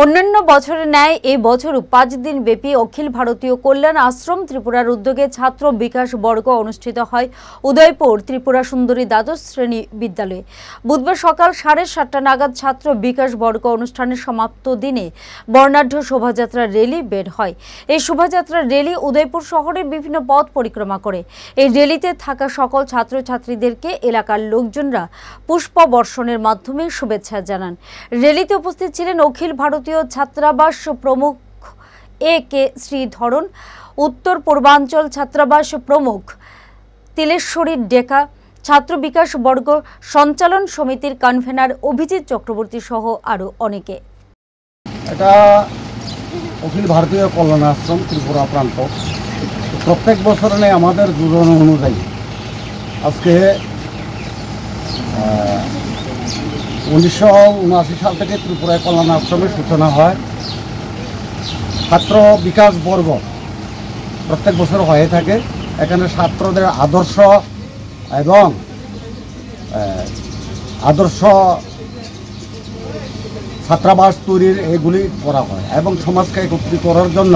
অন্যান্য বছরের ন্যায় এই বছরও 5 দিন ব্যাপী অখিল ভারতীয় কল্যাণ আশ্রম ত্রিপুরার উদ্যোগে ছাত্র বিকাশ বর্গ অনুষ্ঠিত হয় উদয়পুর ত্রিপুরা সুন্দরী দ্বাদশ শ্রেণী বিদ্যালয়ে। বুধবার সকাল 7:30 নাগাদ ছাত্র বিকাশ বর্গ অনুষ্ঠানের সমাপ্ত দিনে বর্ণাঢ্য শোভাযাত্রা র্যালি বের হয়। এই শোভাযাত্রা র্যালি উদয়পুর শহরের বিভিন্ন পথ পরিক্রমা করে। এই র্যালিতে থাকা সকল ছাত্রছাত্রীদেরকে এলাকার লোকজনরা পুষ্প বর্ষণের মাধ্যমে শুভেচ্ছা জানান। র্যালিতে উপস্থিত ছিলেন অখিল ভারতীয় ছাত্রাবাস প্রমুখ এ.কে. শ্রীধরন, উত্তর পূর্বাঞ্চল ছাত্রাবাস প্রমুখ তিলেশ্বরী ডেকা, ছাত্র বিকাশ বর্গ সঞ্চালন সমিতির কনভেনার অভিজিৎ চক্রবর্তী সহ আরও অনেকে। এটা অখিল ভারতীয় কল্যাণ আশ্রম ত্রিপুরা প্রান্ত প্রত্যেক বছর নেই আমাদের যোজনা অনুযায়ী আজকে 1979 সাল থেকে ত্রিপুরায় কল্যাণ আশ্রমের সূচনা হয়। ছাত্র বিকাশ বর্গ প্রত্যেক বছর হয়ে থাকে। এখানে ছাত্রদের আদর্শ এবং আদর্শ ছাত্রাবাস তৈরির এগুলি করা হয় এবং সমাজকে একত্রিত করার জন্য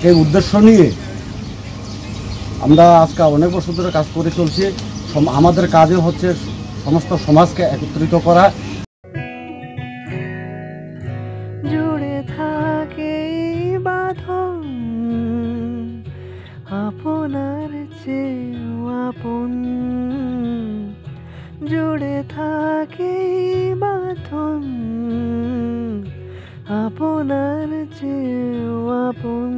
এই উদ্দেশ্য নিয়ে আমরা আজকে অনেক বছর ধরে কাজ করে চলছি। আমাদের কাজে হচ্ছে সমস্ত সমাজকে একত্রিত করা। জুড়ে থাকে বাঁধন আপনার চেয়েও আপন, জুড়ে থাকে বাঁধন আপনার চেয়েও আপন।